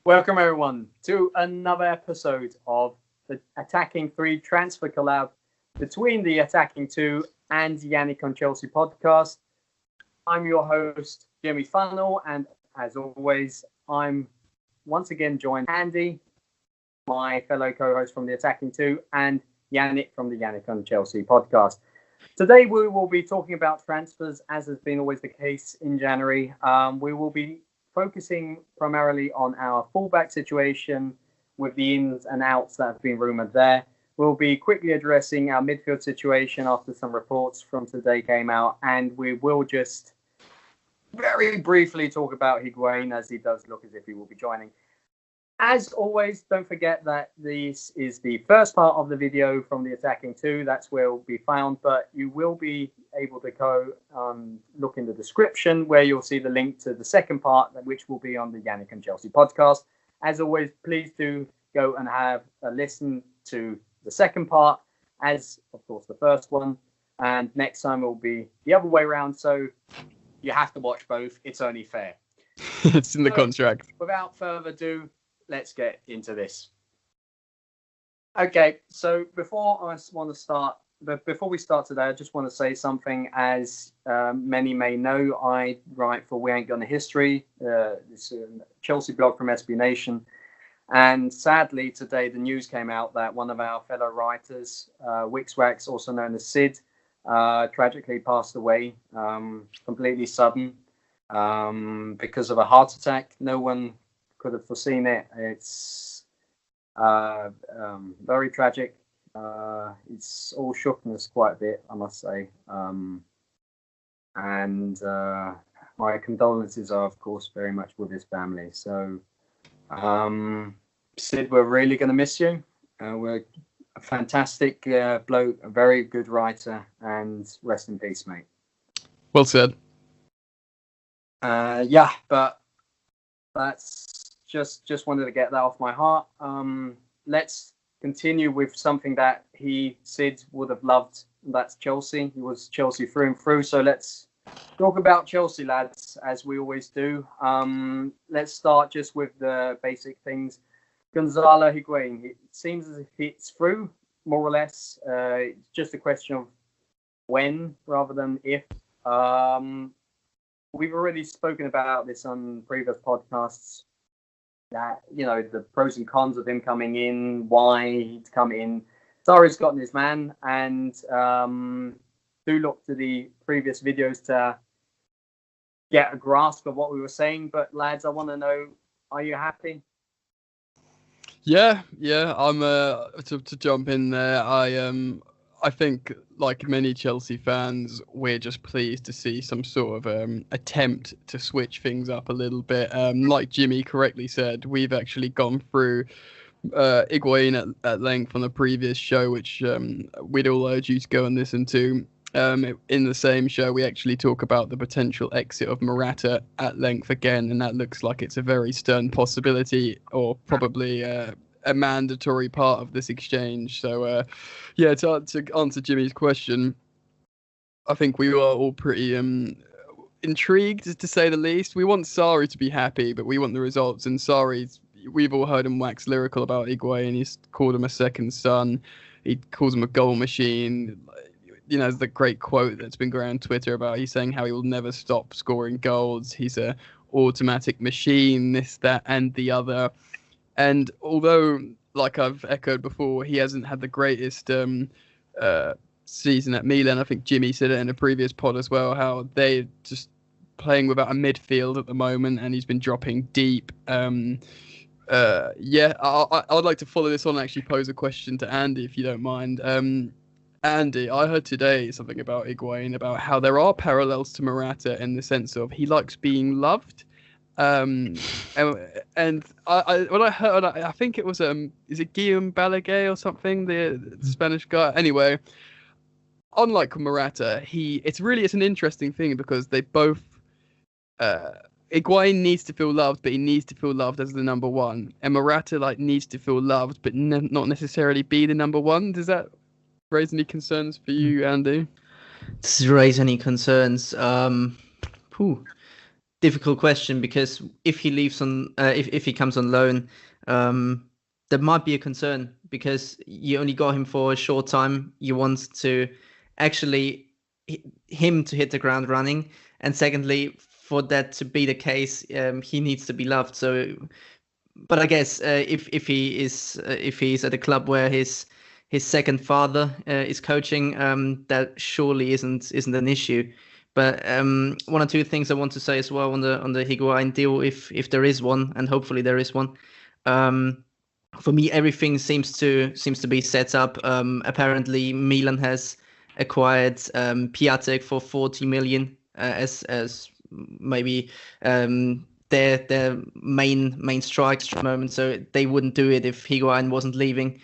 Welcome everyone to another episode of the Attacking Three Transfer Collab between the Attacking Two and Yannick on Chelsea podcast. I'm your host, Jimmy Funnell, and as always, I'm once again joined by Andy, my fellow co-host from the Attacking Two, and Yannick from the Yannick on Chelsea podcast. Today we will be talking about transfers, as has been always the case in January. We will be focusing primarily on our fullback situation with the ins and outs that have been rumoured there. We'll be quickly addressing our midfield situation after some reports from today came out, and we will just very briefly talk about Higuain, as he does look as if he will be joining. As always, don't forget that this is the first part of the video from the Attacking Two. That's where it will be found, but you will be able to go look in the description where you'll see the link to the second part, which will be on the Yannick and Chelsea podcast. As always, please do go and have a listen to the second part, as of course the first one, and next time it will be the other way around. So you have to watch both. It's only fair. It's in the contract. Without further ado, let's get into this. Okay, so before we start today, I just want to say something. As many may know, I write for We Ain't Gonna History, this Chelsea blog from SB Nation. And sadly, today the news came out that one of our fellow writers, Wixwax, also known as Sid, tragically passed away, completely sudden, because of a heart attack. No one could have foreseen it. It's very tragic. It's all shooken us quite a bit, I must say. And my condolences are, of course, very much with his family. So, Sid, we're really going to miss you. We're a fantastic bloke, a very good writer, and rest in peace, mate. Well said. Yeah, but that's just wanted to get that off my heart. Let's continue with something that Sid would have loved. That's Chelsea. He was Chelsea through and through. So let's talk about Chelsea, lads, as we always do. Let's start just with the basic things. Gonzalo Higuain. It seems as if it's through, more or less. It's just a question of when rather than if. We've already spoken about this on previous podcasts. That, you know, the pros and cons of him coming in, why he'd come in. Sarri's gotten his man, and do look to the previous videos to get a grasp of what we were saying. But lads, I want to know, are you happy? Yeah. I'm to jump in there. I think, like many Chelsea fans, we're just pleased to see some sort of attempt to switch things up a little bit. Like Jimmy correctly said, we've actually gone through Higuain at length on the previous show, which we'd all urge you to go and listen to. In the same show, we actually talk about the potential exit of Morata at length again, and that looks like it's a very stern possibility, or probably a mandatory part of this exchange. So to answer Jimmy's question, I think we are all pretty intrigued, to say the least. We want Sarri to be happy, but we want the results. And Sarri, we've all heard him wax lyrical about Higuain. He's called him a second son. He calls him a goal machine. You know, there's the great quote that's been going around Twitter about he's saying how he will never stop scoring goals. He's a automatic machine, this, that, and the other. And although, like I've echoed before, he hasn't had the greatest season at Milan, I think Jimmy said it in a previous pod as well, how they're just playing without a midfield at the moment, and he's been dropping deep. I would like to follow this on and actually pose a question to Andy, if you don't mind. Andy, I heard today something about Higuain, about how there are parallels to Morata in the sense of he likes being loved. And when I heard, I think it was is it Guillaume Balaguer or something, the Spanish guy? Anyway, unlike Morata, it's an interesting thing because they both Higuain needs to feel loved, but he needs to feel loved as the number one, and Morata needs to feel loved, but not necessarily be the number one. Does that raise any concerns for you, Andy? Does it raise any concerns? difficult question, because if he leaves on, if he comes on loan, there might be a concern, because you only got him for a short time. You want to actually him to hit the ground running, and secondly, for that to be the case, he needs to be loved. So, but I guess if he's at a club where his second father is coaching, that surely isn't an issue. But one or two things I want to say as well on the Higuain deal, if there is one, and hopefully there is one. For me, everything seems to be set up. Apparently, Milan has acquired Piatek for 40 million as maybe their main strikers at the moment. So they wouldn't do it if Higuain wasn't leaving.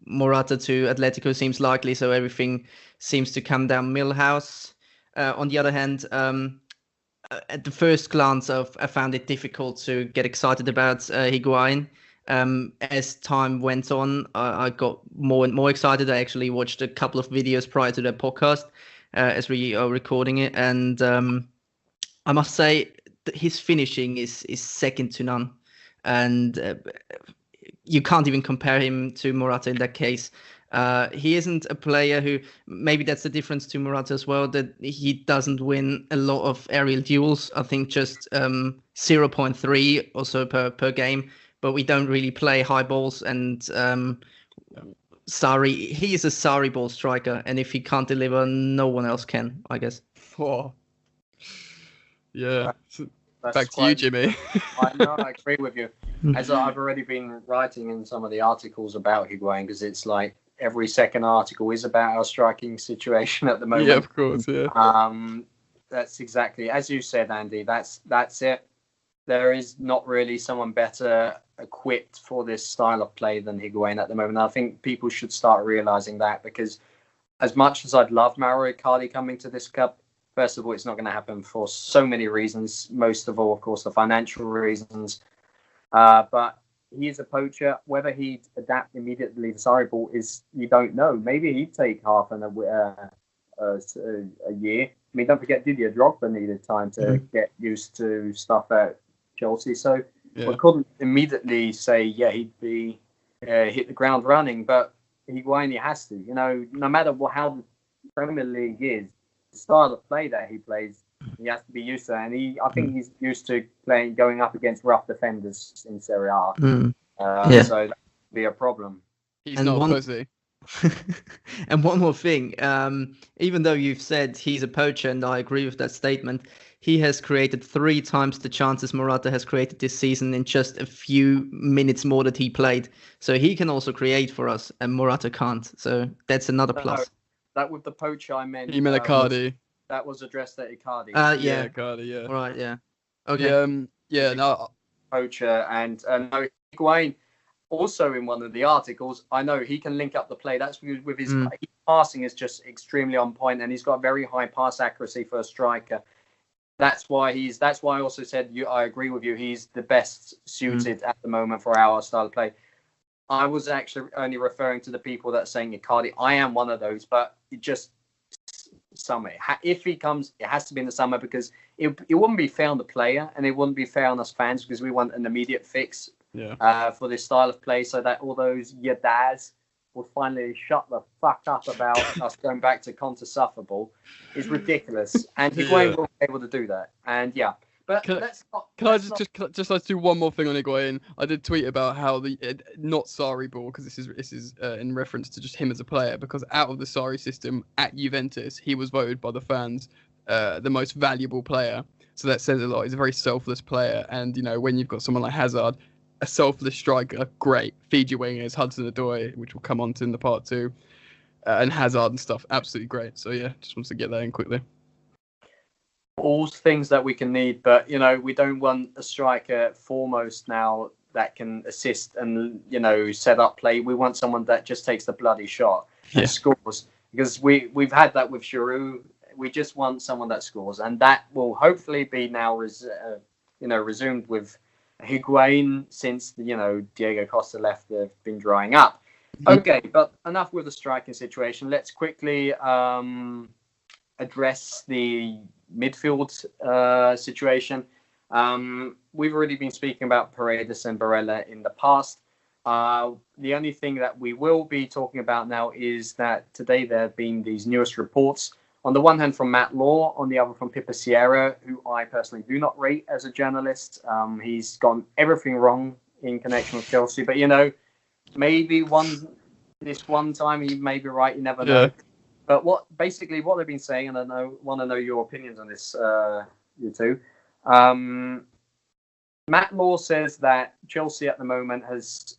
Morata to Atletico seems likely, so everything seems to come down Millhouse. On the other hand, at the first glance, I found it difficult to get excited about Higuain. As time went on, I got more and more excited. I actually watched a couple of videos prior to the podcast as we are recording it, and I must say that his finishing is second to none, and you can't even compare him to Morata in that case. He isn't a player who, maybe that's the difference to Morata as well, that he doesn't win a lot of aerial duels. I think just 0.3 or so per game, but we don't really play high balls. And Sarri, he is a Sarri ball striker, and if he can't deliver, no one else can, I guess. Oh. Yeah. That's Back to you, Jimmy. I know, I agree with you. As I've already been writing in some of the articles about Higuain, because it's like every second article is about our striking situation at the moment. Yeah, of course, yeah. That's exactly, as you said, Andy, that's it. There is not really someone better equipped for this style of play than Higuain at the moment. I think people should start realising that, because as much as I'd love Mauro Icardi coming to this club, first of all, it's not going to happen for so many reasons. Most of all, of course, the financial reasons. But he is a poacher. Whether he'd adapt immediately to Sarri ball is, you don't know. Maybe he'd take half a year. I mean, don't forget, Didier Drogba needed time to get used to stuff at Chelsea. So we couldn't immediately say, yeah, he'd be hit the ground running. But Higuain, he has to. You know, no matter how the Premier League is, the style of play that he plays, he has to be used to, and I think he's used to going up against rough defenders in Serie A. So that would be a problem. He's not a pussy. And one more thing, even though you've said he's a poacher, and I agree with that statement, he has created 3 times the chances Morata has created this season in just a few minutes more that he played. So he can also create for us, and Morata can't. So that's another plus. That with the poacher I meant. You meant Icardi. That was addressed at Icardi. Yeah, Icardi. Yeah. Right. Yeah. Okay. No. Poacher and no, Higuain. Also, in one of the articles, I know he can link up the play. That's with his passing is just extremely on point, and he's got very high pass accuracy for a striker. That's why I also said I agree with you. He's the best suited at the moment for our style of play. I was actually only referring to the people that are saying Icardi. I am one of those, but it just summer. If he comes, it has to be in the summer, because it wouldn't be fair on the player, and it wouldn't be fair on us fans, because we want an immediate fix for this style of play, so that all those dads will finally shut the fuck up about us going back to counter-sufferable is ridiculous. And Higuain will be able to do that. And but let's let's do one more thing on Higuain. I did tweet about how not Sarri ball, because this is in reference to just him as a player, because out of the Sarri system at Juventus, he was voted by the fans the most valuable player. So that says a lot. He's a very selfless player, and when you've got someone like Hazard, a selfless striker, great. Fiji wingers, Hudson-Odoi, which we'll come on to in the part 2, and Hazard and stuff, absolutely great. So just wanted to get that in quickly. All things that we can need, but we don't want a striker foremost now that can assist and set up play. We want someone that just takes the bloody shot and scores, because we've had that with Giroud. We just want someone that scores, and that will hopefully be now resumed with Higuain, since Diego Costa left. They've been drying up. Okay, but enough with the striking situation. Let's quickly address the midfield situation. We've already been speaking about Paredes and Barella in the past. The only thing that we will be talking about now is that today there have been these newest reports. On the one hand from Matt Law, on the other from Pipa Sierra, who I personally do not rate as a journalist. He's gotten everything wrong in connection with Chelsea. But, maybe this one time he may be right. You never know. But what they've been saying, and I want to know your opinions on this, you two. Matt Law says that Chelsea at the moment has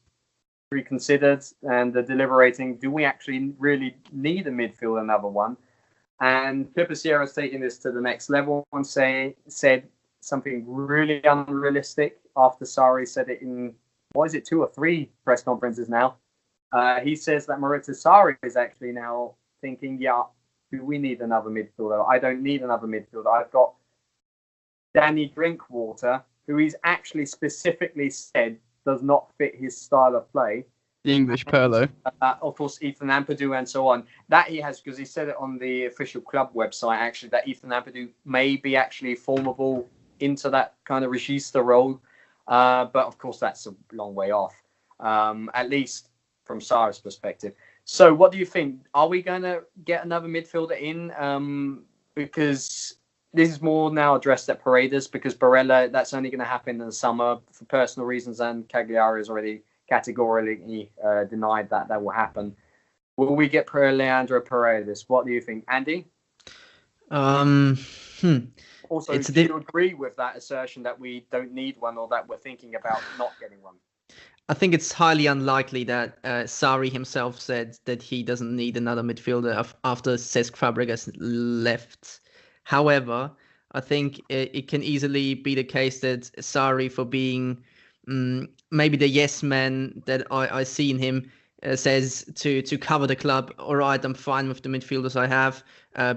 reconsidered and they're deliberating, do we actually really need a midfield, another one? And Pipa Sierra is taking this to the next level and said something really unrealistic after Sarri said it in, 2 or 3 press conferences now. He says that Maurizio Sarri is actually now thinking, do we need another midfielder? I don't need another midfielder. I've got Danny Drinkwater, who he's actually specifically said does not fit his style of play. The English Perlo. Of course, Ethan Ampadu and so on. That he has, because he said it on the official club website, actually, that Ethan Ampadu may be actually formable into that kind of regista role. But, of course, that's a long way off, at least from Sarri's perspective. So what do you think? Are we going to get another midfielder in? Because this is more now addressed at Paredes, because Barella, that's only going to happen in the summer for personal reasons, and Cagliari has already categorically denied that will happen. Will we get Leandro Paredes? What do you think, Andy? Also, do you agree with that assertion that we don't need one, or that we're thinking about not getting one? I think it's highly unlikely that Sarri himself said that he doesn't need another midfielder after Cesc Fabregas left. However, I think it can easily be the case that Sarri, for being maybe the yes man that I see in him, says to cover the club, all right, I'm fine with the midfielders I have,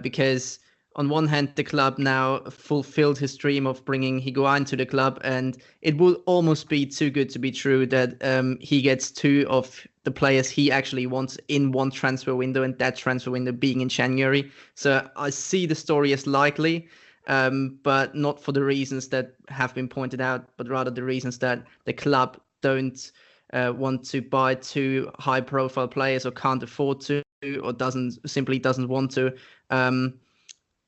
because on one hand, the club now fulfilled his dream of bringing Higuain to the club, and it will almost be too good to be true that he gets 2 of the players he actually wants in one transfer window, and that transfer window being in January. So I see the story as likely, but not for the reasons that have been pointed out, but rather the reasons that the club don't want to buy 2 high-profile players, or can't afford to, or simply doesn't want to.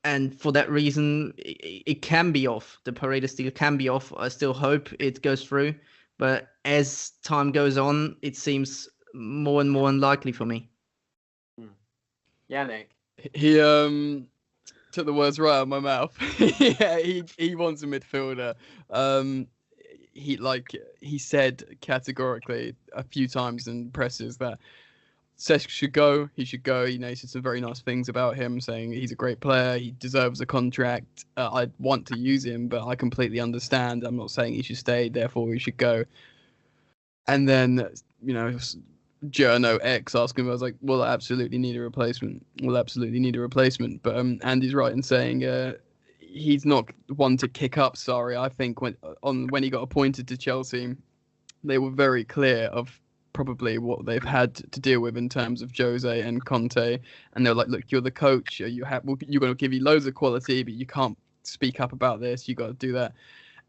And for that reason, it can be off. The Paredes deal can be off. I still hope it goes through. But as time goes on, it seems more and more unlikely for me. Yannick? He took the words right out of my mouth. Yeah, he wants a midfielder. He said categorically a few times in presses that Cesc should go. He should go. He said some very nice things about him, saying he's a great player. He deserves a contract. I want to use him, but I completely understand. I'm not saying he should stay. Therefore, he should go. And then, Journo X asking him, I was like, "We'll absolutely need a replacement. But Andy's right in saying he's not one to kick up Sarri. I think when he got appointed to Chelsea, they were very clear of probably what they've had to deal with in terms of Jose and Conte, and they're like, look, you're the coach, you're going to give you loads of quality, but you can't speak up about this, you got to do that.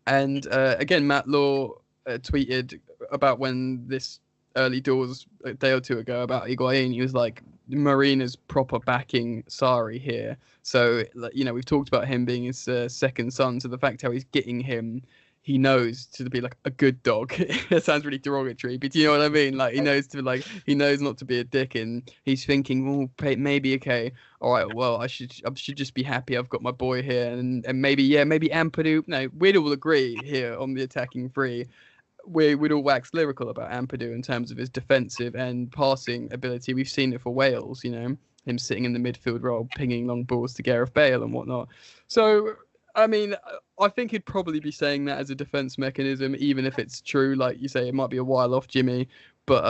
And again, Matt Law tweeted about when this early doors a day or 2 ago about Higuain. He was like, Marina's proper backing Sarri here. So we've talked about him being his second son, so the fact how he's getting him, he knows to be like a good dog. That sounds really derogatory, but do you know what I mean? Like he knows not to be a dick, and he's thinking, well, maybe okay, all right, well, I should just be happy I've got my boy here, and maybe Ampadu. No, we'd all agree here on the Attacking Three. We'd all wax lyrical about Ampadu in terms of his defensive and passing ability. We've seen it for Wales, him sitting in the midfield role, pinging long balls to Gareth Bale and whatnot. So, I mean, I think he'd probably be saying that as a defense mechanism, even if it's true. Like you say, it might be a while off, Jimmy. But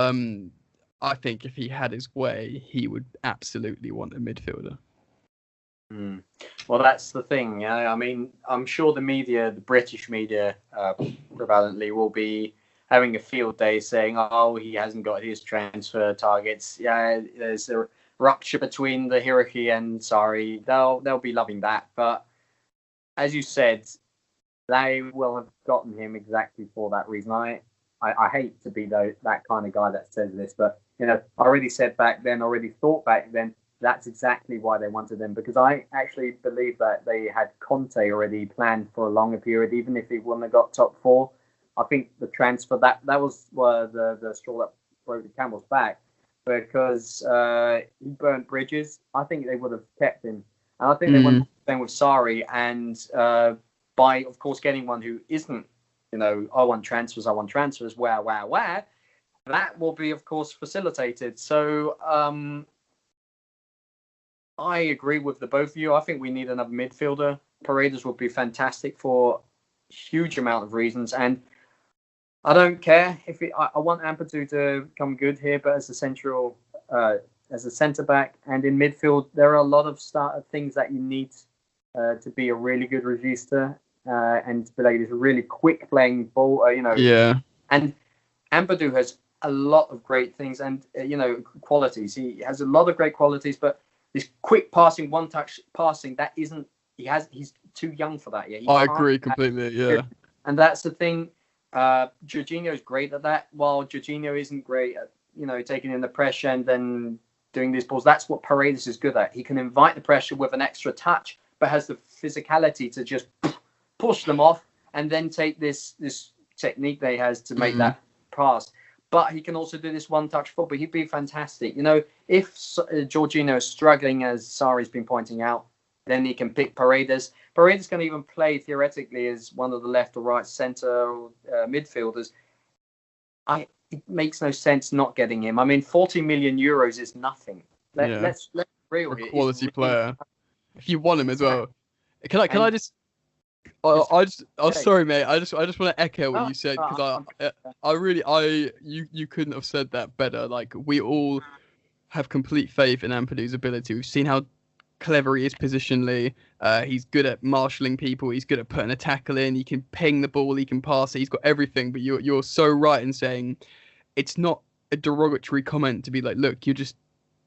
I think if he had his way, he would absolutely want a midfielder. Well, that's the thing. I mean, I'm sure the British media, prevalently will be having a field day saying, "Oh, he hasn't got his transfer targets." Yeah, there's rupture between the hierarchy and Sarri. They'll be loving that. But as you said, they will have gotten him exactly for that reason. I hate to be that kind of guy that says this, but I already said back then, already thought back then, that's exactly why they wanted him, because I actually believe that they had Conte already planned for a longer period, even if he wouldn't have got top four. I think the transfer, that was the straw that broke the camel's back, because he burnt bridges. I think they would have kept him. And I think they went the same with Sarri, and by, of course, getting one who isn't, I want transfers, where, that will be, of course, facilitated. So I agree with the both of you. I think we need another midfielder. Paredes would be fantastic for a huge amount of reasons. And I don't care if I want Ampadu to come good here, but as a central, as a centre back and in midfield, there are a lot of things that you need to be a really good regista and to be like this really quick playing ball. Yeah. And Ampadu has a lot of great things and qualities. He has a lot of great qualities, but this quick passing, one-touch passing, that isn't. He's too young for that yet. I agree completely. Yeah. And that's the thing. Jorginho's great at that, while Jorginho isn't great at taking in the pressure and then doing these balls. That's what Paredes is good at. He can invite the pressure with an extra touch, but has the physicality to just push them off and then take this technique that he has to make that pass. But he can also do this one-touch football. He'd be fantastic. If Jorginho is struggling, as Sarri's been pointing out, then he can pick Paredes. Paredes can even play theoretically as one of the left or right centre midfielders. It makes no sense not getting him. I mean, 40 million euros is nothing. Let's be real. A quality player. If you want him as well. Can I just? Sorry, mate. I just want to echo what you said, because you couldn't have said that better. Like, we all have complete faith in Ampadu's ability. We've seen how clever he is positionally. He's good at marshalling people. He's good at putting a tackle in. He can ping the ball. He can pass it. He's got everything. But you're so right in saying it's not a derogatory comment to be like, look, you're just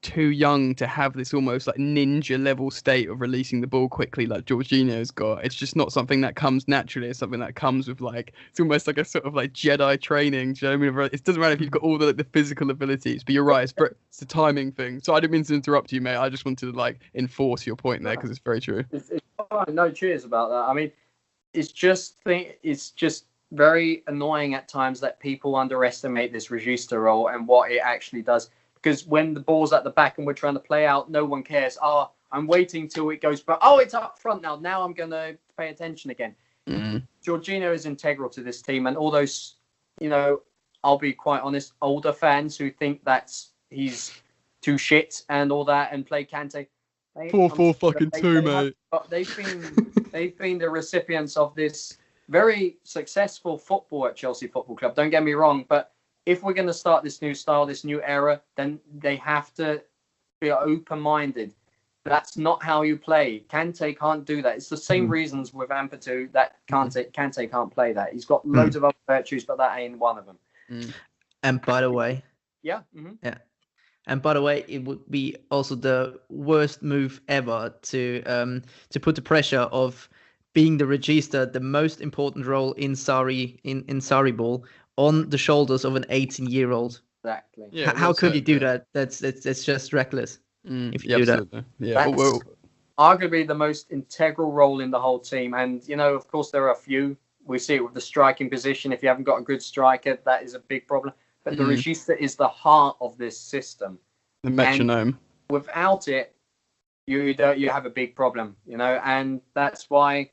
too young to have this almost like ninja level state of releasing the ball quickly like Jorginho's got. It's just not something that comes naturally. It's something that comes with it's almost like a sort of like Jedi training. Do you know what I mean? It doesn't matter if you've got all the physical abilities, but you're right. It's a timing thing. So I didn't mean to interrupt you, mate. I just wanted to enforce your point there, because it's very true. No cheers about that. I mean, it's just very annoying at times that people underestimate this regista role and what it actually does. Because when the ball's at the back and we're trying to play out, no one cares. Oh, I'm waiting till it goes back. Oh, it's up front now. Now I'm going to pay attention again. Jorginho is integral to this team. And all those, I'll be quite honest, older fans who think he's too shit and all that and play Kante. 4-4-2, mate. But they've been the recipients of this very successful football at Chelsea Football Club. Don't get me wrong, but if we're going to start this new style, this new era, then they have to be open-minded. That's not how you play. Kante can't do that. It's the same reasons with Ampadu that Kante can't play that. He's got loads of other virtues, but that ain't one of them. And by the way, yeah. And by the way, it would be also the worst move ever to put the pressure of being the regista, the most important role in Sarri ball, on the shoulders of an 18-year-old. Exactly. Yeah, how could you do that? That's just reckless. If you do that. Yeah. Arguably the most integral role in the whole team. And, of course, there are a few. We see it with the striking position. If you haven't got a good striker, that is a big problem. But the regista is the heart of this system. The metronome. And without it, you have a big problem, and that's why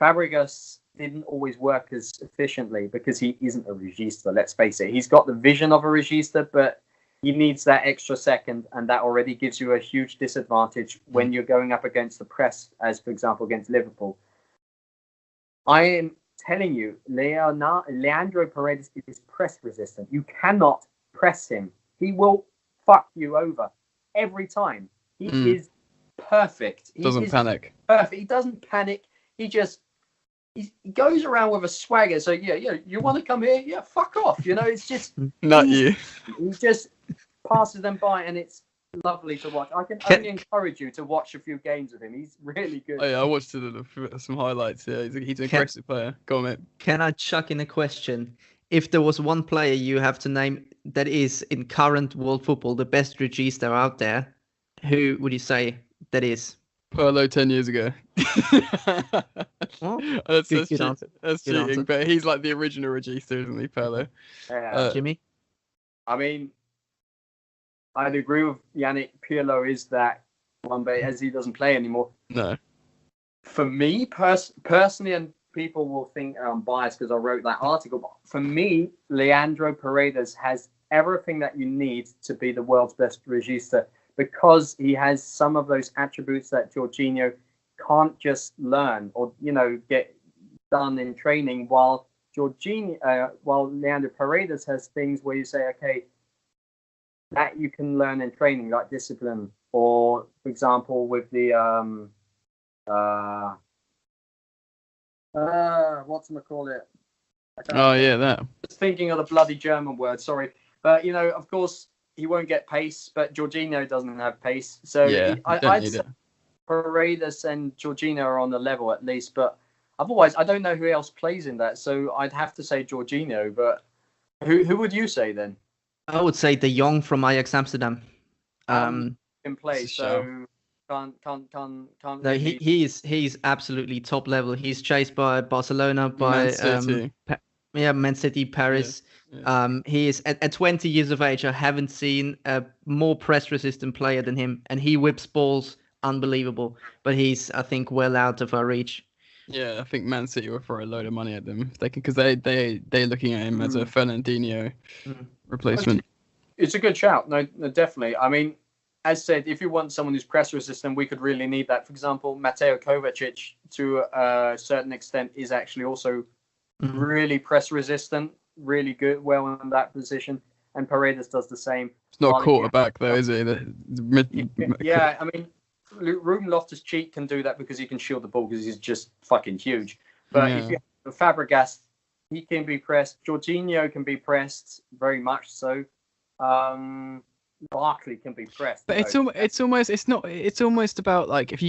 Fabregas didn't always work as efficiently, because he isn't a regista. Let's face it. He's got the vision of a regista, but he needs that extra second, and that already gives you a huge disadvantage when you're going up against the press, as, for example, against Liverpool. I am telling you, Leandro Paredes is press resistant. You cannot press him. He will fuck you over every time. He is perfect. He doesn't panic. Perfect. He doesn't panic. He goes around with a swagger. So you want to come here? Yeah, fuck off. It's just not you. He just passes them by, and it's lovely to watch. I can only encourage you to watch a few games of him. He's really good. Oh, yeah, I watched some highlights. Yeah, he's an impressive player. Go on, mate. Can I chuck in a question? If there was one player you have to name that is in current world football the best regista out there, who would you say that is? Pirlo 10 years ago. Well, That's good cheating. answer. That's Good cheating, answer. but he's like the original regista, isn't he, Pirlo? Yeah. Jimmy? I mean, I'd agree with Yannick. Pirlo is that one, but as he doesn't play anymore. No. For me, personally, and people will think I'm biased because I wrote that article, but for me, Leandro Paredes has everything that you need to be the world's best regista, because he has some of those attributes that Jorginho can't just learn or, get done in training, while Leandro Paredes has things where you say, okay, that you can learn in training, like discipline, or, for example, with the whatchamacallit? Oh, yeah, that. Just thinking of the bloody German word, sorry. But, of course, he won't get pace, but Jorginho doesn't have pace. So Yeah, I'd say Paredes and Jorginho are on the level at least. But otherwise, I don't know who else plays in that. So I'd have to say Jorginho. But who would you say then? I would say De Jong from Ajax Amsterdam. Can play, It's a so can't. No, he's absolutely top level. He's chased by Barcelona, by Man City, Paris. Yeah. He is at 20 years of age. I haven't seen a more press-resistant player than him, and he whips balls unbelievable. But he's, I think, well out of our reach. Yeah, I think Man City will throw a load of money at them if they can, because they're looking at him as a Fernandinho replacement. It's a good shout. No, definitely. I mean, as said, if you want someone who's press resistant, we could really need that. For example, Mateo Kovacic, to a certain extent, is actually also really press resistant, really good, well in that position. And Paredes does the same. It's not a quarterback, though, is he? Yeah, I mean, Ruben Loftus-Cheek can do that because he can shield the ball because he's just fucking huge. But if you have Fabregas, he can be pressed. Jorginho can be pressed, very much so. Barkley can be pressed. But it's almost about like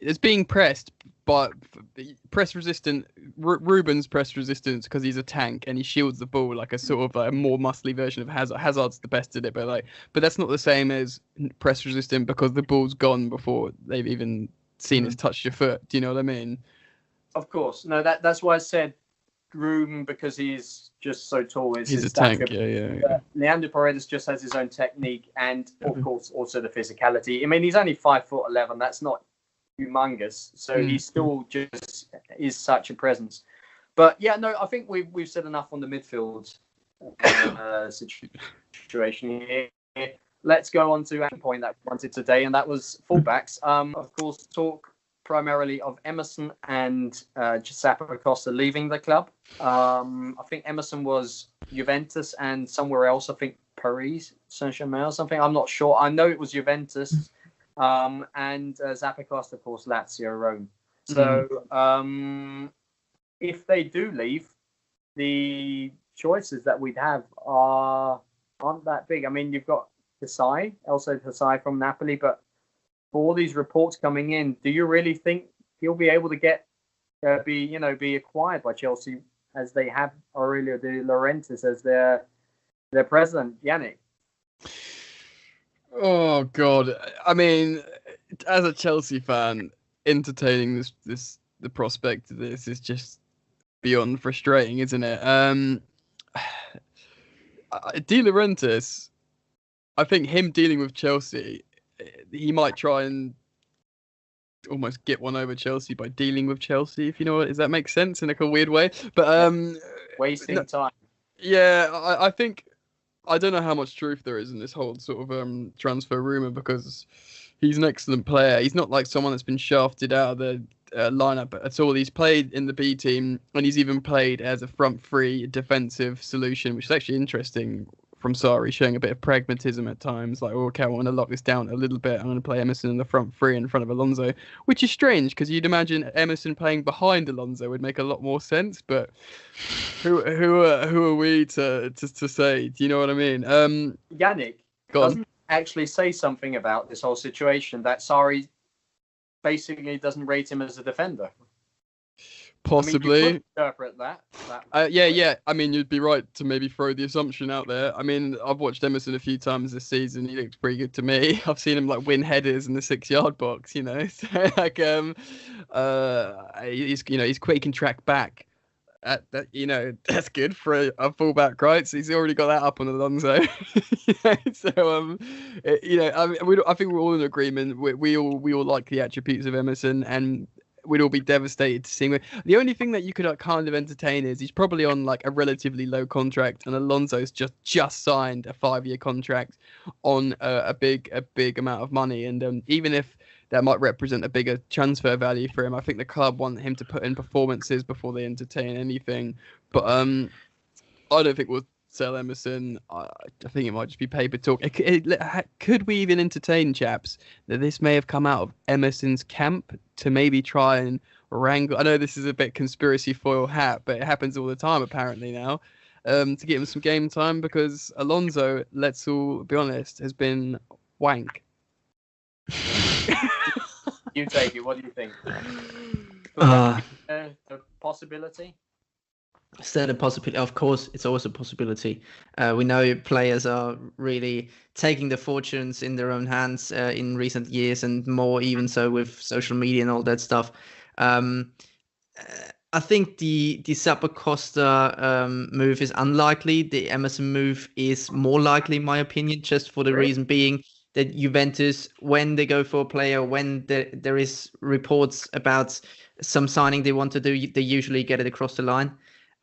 it's being pressed, but press resistant. Ruben's press resistance because he's a tank and he shields the ball like a sort of like a more muscly version of Hazard. Hazard's the best at it, but that's not the same as press resistant because the ball's gone before they've even seen it's touched your foot. Do you know what I mean? Of course. No, that's why I said Ruben, because he's just so tall. He's a tank, yeah. Leandro Paredes just has his own technique and, of course, also the physicality. I mean, he's only 5'11". That's not humongous, so he still just is such a presence. But yeah, no, I think we've said enough on the midfield situation here. Let's go on to a point that we wanted today, and that was fullbacks. Of course, talk primarily of Emerson and Giuseppe Costa leaving the club. I think Emerson was Juventus and somewhere else. I think Paris Saint-Germain or something. I'm not sure. I know it was Juventus. And Zappacosta, of course, Lazio, Rome. So if they do leave, the choices that we'd have aren't that big. I mean, you've got Desai from Napoli, but for all these reports coming in, do you really think he'll be able to be acquired by Chelsea as they have Aurelio De Laurentiis as their president, Yannick? Oh God! I mean, as a Chelsea fan, entertaining the prospect of this is just beyond frustrating, isn't it? De Laurentiis, I think him dealing with Chelsea, he might try and almost get one over Chelsea by dealing with Chelsea, if you know what. Does that make sense in like a weird way? But wasting time. Yeah, I think. I don't know how much truth there is in this whole sort of transfer rumor, because he's an excellent player. He's not like someone that's been shafted out of the lineup at all. He's played in the B team, and he's even played as a front three defensive solution, which is actually interesting from Sarri, showing a bit of pragmatism at times. Like, okay, I want to lock this down a little bit. I'm going to play Emerson in the front three in front of Alonso, which is strange because you'd imagine Emerson playing behind Alonso would make a lot more sense. But who are we to say? Do you know what I mean? Yannick, actually say something about this whole situation that Sarri basically doesn't rate him as a defender? Possibly. I mean, you could interpret that. Yeah. I mean, you'd be right to maybe throw the assumption out there. I mean, I've watched Emerson a few times this season. He looks pretty good to me. I've seen him like win headers in the 6-yard box. You know, so like he's quick, he can track back. That that's good for a fullback, right? So he's already got that up on Alonso. I think we're all in agreement. We all like the attributes of Emerson, and we'd all be devastated to see him. The only thing that you could kind of entertain is he's probably on like a relatively low contract, and Alonso's just signed a 5-year contract on a big amount of money, and even if that might represent a bigger transfer value for him, I think the club want him to put in performances before they entertain anything. But I don't think we'll sell Emerson. I think it might just be paper talk. Could we even entertain, chaps, that this may have come out of Emerson's camp to maybe try and wrangle? I know this is a bit conspiracy foil hat, but it happens all the time apparently now. To get him some game time, because Alonso, let's all be honest, has been wank. You take it. What do you think? A possibility? Is that a possibility? Of course, it's always a possibility. We know players are really taking the fortunes in their own hands in recent years, and more even so with social media and all that stuff. I think the Zappacosta move is unlikely. The Emerson move is more likely, in my opinion, just for the reason being that Juventus, when they go for a player, when there is reports about some signing they want to do, they usually get it across the line.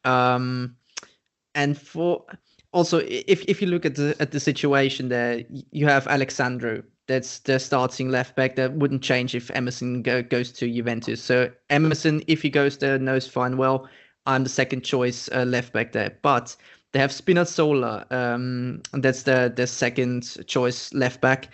And for also, if you look at the situation there, you have Alexandro. That's the starting left back. That wouldn't change if Emerson goes to Juventus. So Emerson, if he goes there, knows fine well, I'm the second choice left back there. But they have Spinazzola, and that's the second choice left back.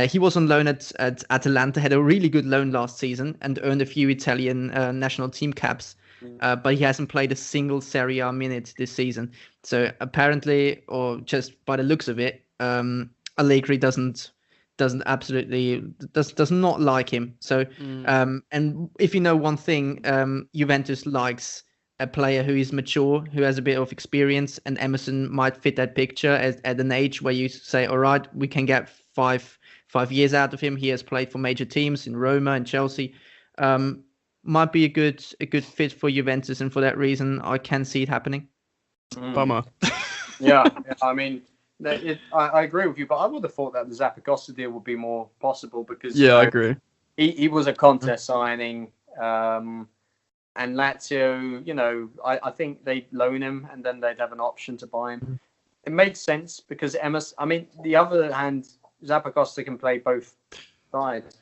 He was on loan at Atalanta, had a really good loan last season, and earned a few Italian national team caps. But he hasn't played a single Serie A minute this season. So apparently, or just by the looks of it, Allegri does not like him. So and if you know one thing, Juventus likes a player who is mature, who has a bit of experience, and Emerson might fit that picture at an age where you say, all right, we can get five years out of him. He has played for major teams in Roma and Chelsea. Might be a good fit for Juventus, and for that reason, I can see it happening. Bummer. Yeah, I mean, I agree with you, but I would have thought that the Zappacosta deal would be more possible because I agree. He was a contest signing, and Lazio, I think they'd loan him and then they'd have an option to buy him. It makes sense because Emerson. I mean, the other hand, Zappacosta can play both sides,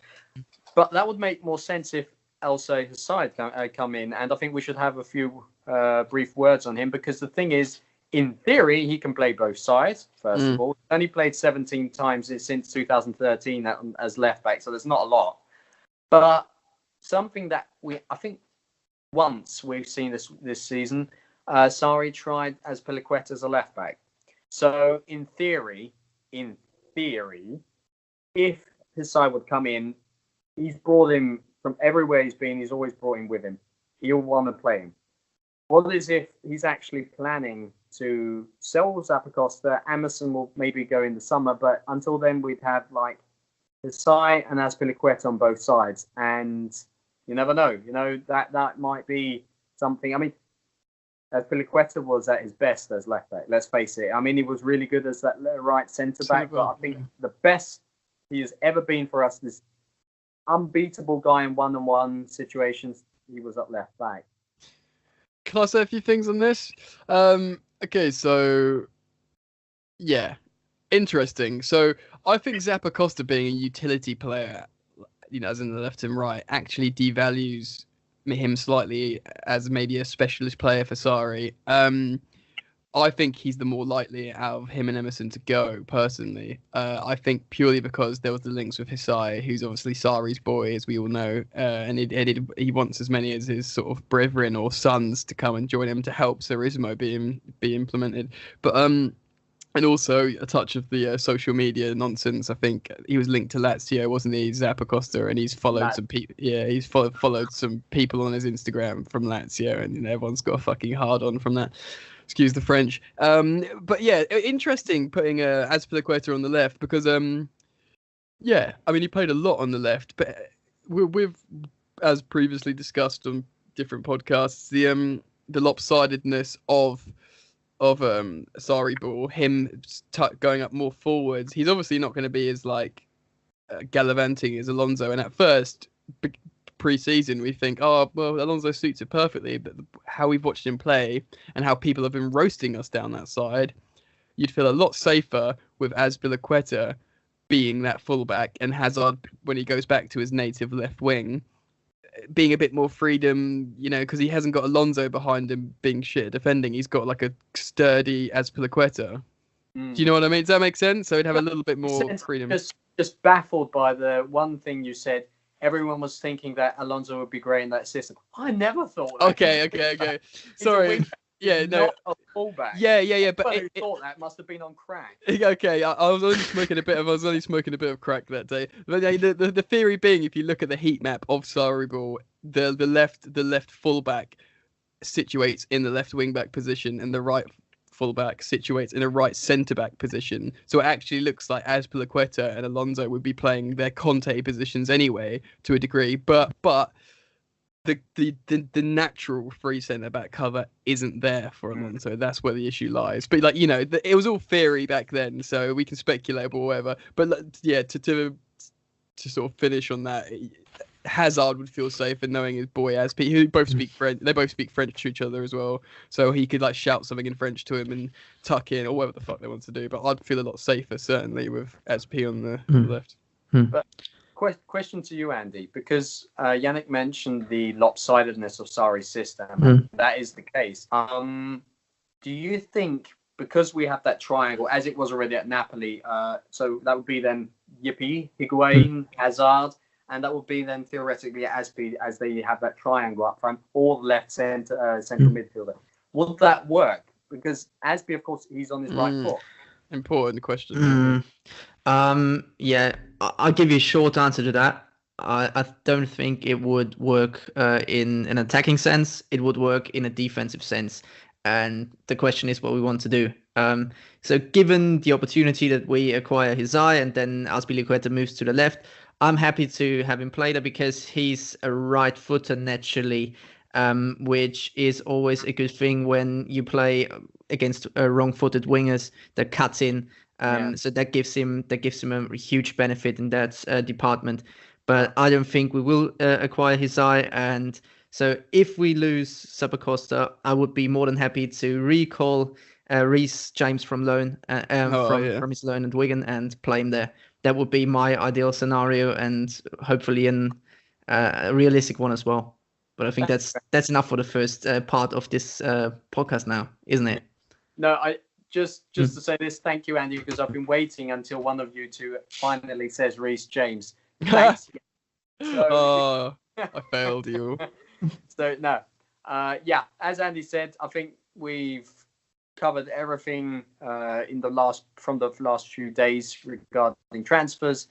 but that would make more sense if Elsay's side come in, and I think we should have a few brief words on him, because the thing is, in theory, he can play both sides. First of all, only played 17 times since 2013 as left back, so there's not a lot. But something that I think once we've seen this season, Sarri tried as Piliquet as a left back. So in theory, if his side would come in, he's brought him. From everywhere he's been, he's always brought him with him. He'll want to play him. What is if he's actually planning to sell Zappacosta? Emerson will maybe go in the summer, but until then we'd have like Higuain and Azpilicueta on both sides, and you never know. That might be something. I mean, Azpilicueta was at his best as left back. Let's face it. I mean, he was really good as that right centre back, but I think the best he has ever been for us is unbeatable guy in one-on-one situations. He was at left back. Can I say a few things on this? Okay, so yeah, interesting. So I think Zappacosta being a utility player, as in the left and right, actually devalues him slightly as maybe a specialist player for Sarri. I think he's the more likely out of him and Emerson to go, personally. I think purely because there was the links with Higuain, who's obviously Sarri's boy, as we all know, and he wants as many as his sort of brethren or sons to come and join him to help Cerismo be implemented. But And also a touch of the social media nonsense. I think he was linked to Lazio, wasn't he, Zappacosta, and he's followed some people. Yeah, he's followed some people on his Instagram from Lazio, and everyone's got a fucking hard on from that. Excuse the French. But yeah, interesting putting Azpilicueta on the left because yeah, I mean he played a lot on the left, but we've as previously discussed on different podcasts, the lopsidedness of Sarri ball, him going up more forwards. He's obviously not going to be as like gallivanting as Alonso. And at first, pre-season, we think, oh well, Alonso suits it perfectly. But how we've watched him play and how people have been roasting us down that side, you'd feel a lot safer with Azpilicueta being that fullback and Hazard when he goes back to his native left wing, being a bit more freedom, because he hasn't got Alonso behind him being shit at defending. He's got like a sturdy Azpilicueta. Do you know what I mean? Does that make sense? So he'd have a little bit more freedom. Just baffled by the one thing you said. Everyone was thinking that Alonso would be great in that system. I never thought that. Okay. Sorry. Yeah, no. Not a fullback. Yeah. But who thought that must have been on crack. Okay, I was only smoking a bit of crack that day. But the theory being, if you look at the heat map of Sarri ball, the left fullback situates in the left wing back position, and the right fullback situates in a right centre back position. So it actually looks like Azpilicueta and Alonso would be playing their Conte positions anyway to a degree, but the natural free centre back cover isn't there for Alonso. That's where the issue lies. But it was all theory back then, so we can speculate or whatever. But yeah, to sort of finish on that, Hazard would feel safer knowing his boy Azpi, who both speak French. They both speak French to each other as well, so he could like shout something in French to him and tuck in or whatever the fuck they want to do. But I'd feel a lot safer certainly with Azpi on the left. But question to you, Andy, because Yannick mentioned the lopsidedness of Sarri's system, and that is the case. Do you think, because we have that triangle, as it was already at Napoli, so that would be then Yippee, Higuain, Hazard, and that would be then theoretically Azpi, as they have that triangle up front, or the left central midfielder. Would that work? Because Azpi, of course, he's on his right foot. Important question. Yeah, I'll give you a short answer to that. I don't think it would work in an attacking sense. It would work in a defensive sense. And the question is what we want to do. So given the opportunity that we acquire Higuain and then Azpilicueta moves to the left, I'm happy to have him play there because he's a right footer naturally, which is always a good thing when you play against wrong-footed wingers that cut in. So that gives him a huge benefit in that department. But I don't think we will acquire Higuain. And so if we lose Zappacosta, I would be more than happy to recall Reece James from loan, from his loan at Wigan and play him there. That would be my ideal scenario, and hopefully a realistic one as well. But I think that's enough for the first part of this podcast now, isn't it? No, Just to say this, thank you, Andy, because I've been waiting until one of you two finally says Reece James. Thanks. I failed you. So no, as Andy said, I think we've covered everything from the last few days regarding transfers.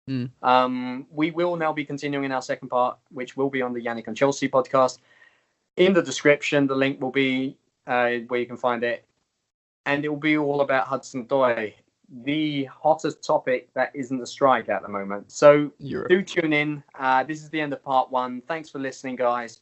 We will now be continuing in our second part, which will be on the Yannick and Chelsea podcast. In the description, the link will be where you can find it. And it will be all about Hudson-Odoi, the hottest topic that isn't a strike at the moment. So do tune in. This is the end of part one. Thanks for listening, guys.